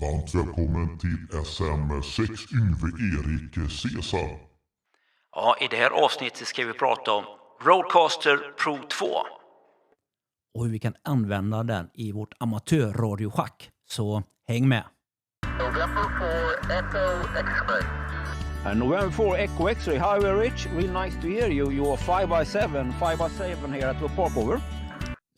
Varmt välkommen till SM6 Yngve Erik Caesar. Ja, i det här avsnittet ska vi prata om Rodecaster Pro 2. Och hur vi kan använda den i vårt amatörradioschack. Så häng med. November 4 Echo X-ray. November 4 Echo X-ray. Hi, we're Rich. Really nice to hear you. You're 5x7 here at the parkover.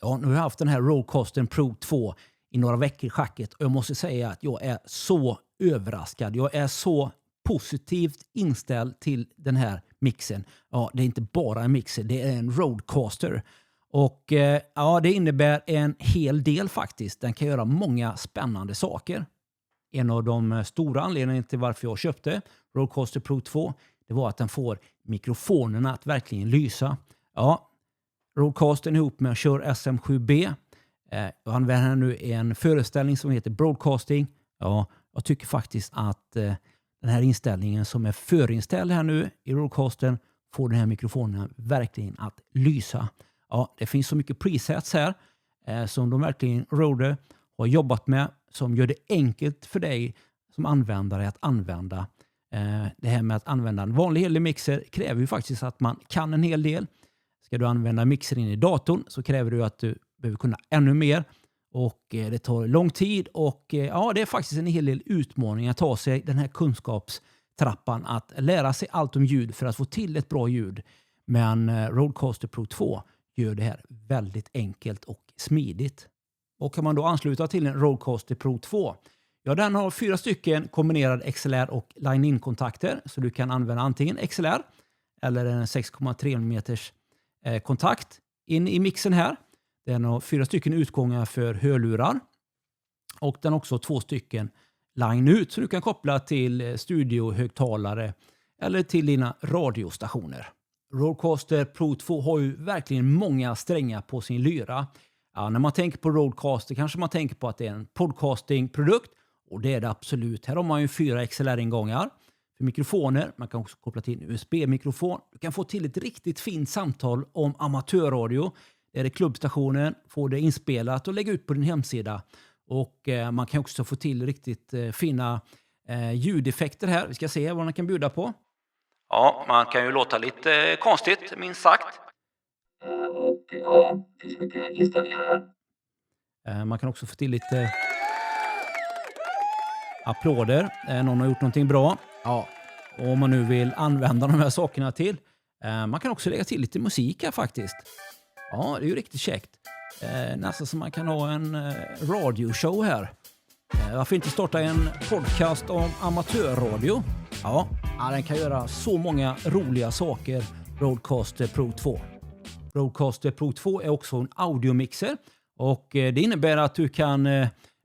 Ja, nu har jag haft den här Rodecaster Pro 2 i några veckor i schacket. Och jag måste säga att jag är så överraskad. Jag är så positivt inställd till den här mixen. Ja, det är inte bara en mixer, det är en Rodecaster. Och ja, det innebär en hel del faktiskt. Den kan göra många spännande saker. En av de stora anledningarna till varför jag köpte Rodecaster Pro 2, det var att den får mikrofonerna att verkligen lysa. Ja, Rodecaster ihop med Shure SM7B. Jag använder nu en föreställning som heter Broadcasting. Ja, jag tycker faktiskt att den här inställningen som är förinställd här nu i Rodecaster får den här mikrofonen verkligen att lysa. Ja, det finns så mycket presets här som de verkligen Rode har jobbat med som gör det enkelt för dig som användare att använda. Det här med att använda en vanlig helig mixer kräver ju faktiskt att man kan en hel del. Ska du använda mixer in i datorn så kräver det att du behöver kunna ännu mer. Och det tar lång tid och ja, det är faktiskt en hel del utmaning att ta sig den här kunskapstrappan att lära sig allt om ljud för att få till ett bra ljud. Men Rodecaster Pro 2 gör det här väldigt enkelt och smidigt. Och kan man då ansluta till en Rodecaster Pro 2? Ja, den har 4 stycken kombinerade XLR och line-in-kontakter. Så du kan använda antingen XLR eller en 6,3 mm kontakt in i mixen här. Den har 4 stycken utgångar för hörlurar. Och den har också 2 stycken line ut. Så du kan koppla till studiohögtalare eller till dina radiostationer. Rodecaster Pro 2 har ju verkligen många strängar på sin lyra. Ja, när man tänker på Rodecaster kanske man tänker på att det är en podcastingprodukt. Och det är det absolut. Här har man ju 4 XLR-ingångar för mikrofoner. Man kan också koppla till en USB-mikrofon. Du kan få till ett riktigt fint samtal om amatörradio. Där är klubbstationen, får det inspelat och lägga ut på din hemsida. Och man kan också få till riktigt fina ljudeffekter här. Vi ska se vad man kan bjuda på. Ja, man kan ju låta lite konstigt, minst sagt. Och ja, det finns mycket installera här. Man kan också få till lite applåder. Någon har gjort någonting bra. Ja, och om man nu vill använda de här sakerna till. Man kan också lägga till lite musik här faktiskt. Ja, det är ju riktigt käckt. Nästan som man kan ha en radioshow här. Varför inte starta en podcast om amatörradio? Ja, den kan göra så många roliga saker. Rodecaster Pro 2. Rodecaster Pro 2 är också en audiomixer. Och det innebär att du kan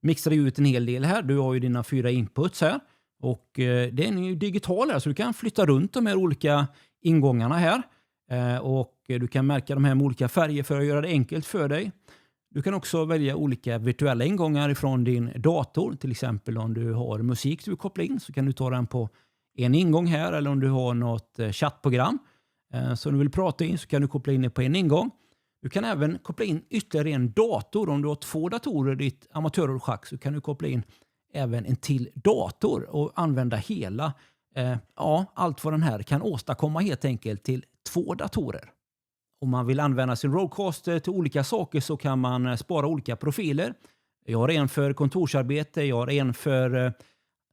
mixa ut en hel del här. Du har ju dina 4 inputs här. Och den är ju digital här så du kan flytta runt de här olika ingångarna här. Och du kan märka de här med olika färger för att göra det enkelt för dig. Du kan också välja olika virtuella ingångar ifrån din dator. Till exempel om du har musik du vill koppla in så kan du ta den på en ingång här. Eller om du har något chattprogram som du vill prata in så kan du koppla in det på en ingång. Du kan även koppla in ytterligare en dator. Om du har 2 datorer i ditt amatörradschack så kan du koppla in även en till dator och använda hela allt vad den här kan åstadkomma helt enkelt till 2 datorer. Om man vill använda sin Rodecaster till olika saker så kan man spara olika profiler. Jag har en för kontorsarbete, jag har en för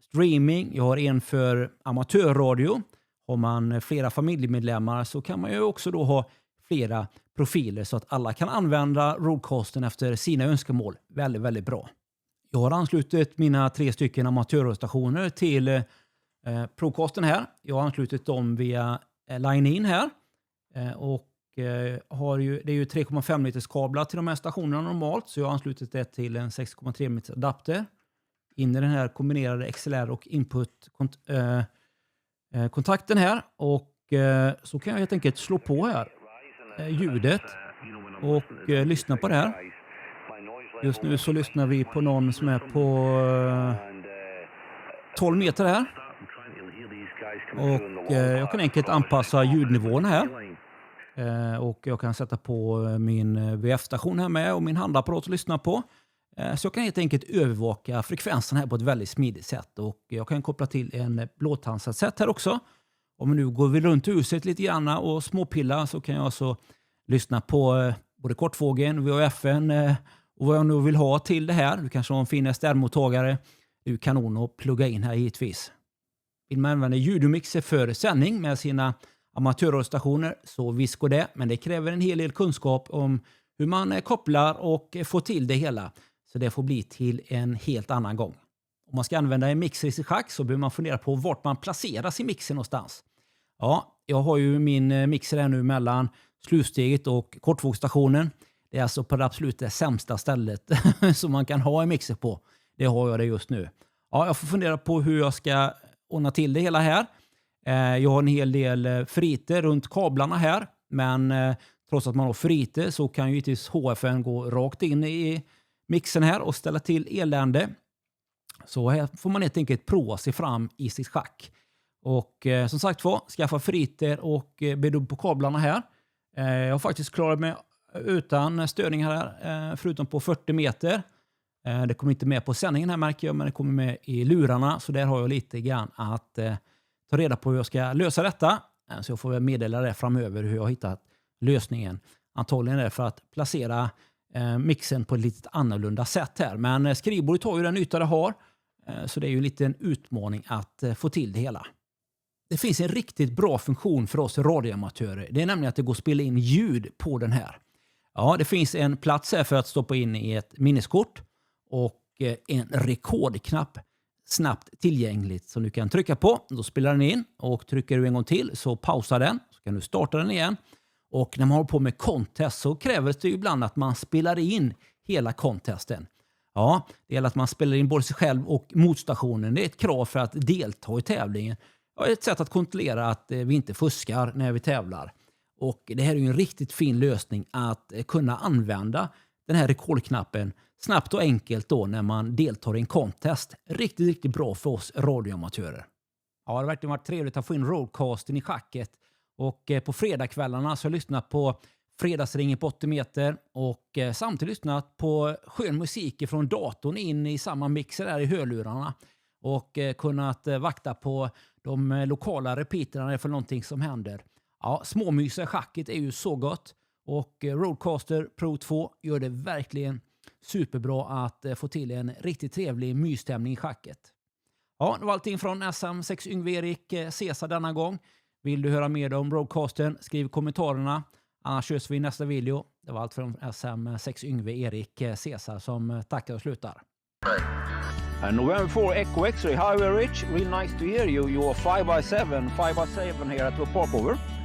streaming, jag har en för amatörradio. Har man flera familjemedlemmar så kan man ju också då ha flera profiler så att alla kan använda Rodecaster efter sina önskemål. Väldigt, väldigt bra. Jag har anslutit mina 3 stycken amatörstationer till Procastern här. Jag har anslutit dem via line-in här. Och det är ju 3,5 meters kablar till de här stationerna normalt. Så jag har anslutit det till en 6,3 meters adapter. In i den här kombinerade XLR och input kontakten här. Och så kan jag helt enkelt slå på här ljudet och lyssna på det här. Just nu så lyssnar vi på någon som är på 12 meter här. Och jag kan enkelt anpassa ljudnivån här. Och jag kan sätta på min VF-station här med och min handapparat att lyssna på. Så jag kan helt enkelt övervaka frekvensen här på ett väldigt smidigt sätt. Och jag kan koppla till en blåtandsatt här också. Om nu går vi runt huset lite grann och småpilla, så kan jag alltså lyssna på både kortvågen, VHF-en och vad jag nu vill ha till det här. Du kanske har en fin SDR-mottagare. Du kan nog plugga in här givetvis. Vill man använda ljudmixer för sändning med sina amatörradiostationer, så visst går det. Men det kräver en hel del kunskap om hur man kopplar och får till det hela. Så det får bli till en helt annan gång. Om man ska använda en mixer i sitt schack så behöver man fundera på vart man placerar sin mixer någonstans. Ja, jag har ju min mixer här nu mellan slutsteget och kortvågsstationen. Det är alltså på det absolut det sämsta stället som man kan ha en mixer på. Det har jag det just nu. Ja, jag får fundera på hur jag ska ordna till det hela här. Jag har en hel del friter runt kablarna här. Men trots att man har friter så kan ju givetvis HFN gå rakt in i mixen här och ställa till elände. Så här får man helt enkelt prova sig fram i sitt schack. Och som sagt skaffa friter och bedubb på kablarna här. Jag har faktiskt klarat mig utan störning här, förutom på 40 meter. Det kommer inte med på sändningen här märker jag, men det kommer med i lurarna. Så där har jag lite grann att ta reda på hur jag ska lösa detta. Så jag får väl meddela det framöver hur jag har hittat lösningen. Antagligen är det för att placera mixen på ett lite annorlunda sätt här. Men skrivbordet har ju den yta det har. Så det är ju en liten utmaning att få till det hela. Det finns en riktigt bra funktion för oss radioamatörer. Det är nämligen att det går att spela in ljud på den här. Ja, det finns en plats här för att stoppa in i ett minneskort. Och en rekordknapp snabbt tillgängligt som du kan trycka på. Då spelar den in och trycker du en gång till så pausar den. Så kan du starta den igen. Och när man håller på med contest så krävs det ju ibland att man spelar in hela contesten. Ja, det gäller att man spelar in både sig själv och motstationen. Det är ett krav för att delta i tävlingen. Ja, ett sätt att kontrollera att vi inte fuskar när vi tävlar. Och det här är ju en riktigt fin lösning att kunna använda den här rekordknappen snabbt och enkelt då när man deltar i en contest. Riktigt, riktigt bra för oss radioamatörer. Ja, det har verkligen varit trevligt att få in roadcasten i schacket. Och på fredagskvällarna så har jag lyssnat på fredagsringen på 80 meter och samtidigt lyssnat på skön musik från datorn in i samma mixer där i hörlurarna. Och kunnat vakta på de lokala repeaterna för någonting som händer. Ja, småmysa i schacket är ju så gott. Och Roadcaster Pro 2 gör det verkligen superbra att få till en riktigt trevlig mysstämning i schacket. Ja, det var allting från SM6 Yngve Erik Cesar denna gång. Vill du höra mer om Roadcasten, skriv i kommentarerna. Annars körs vi i nästa video. Det var allt från SM6 Yngve Erik Cesar som tackar och slutar. November 4 Echo X-ray, Highway Rich, real nice to hear you. You're 5x7 here at the park over.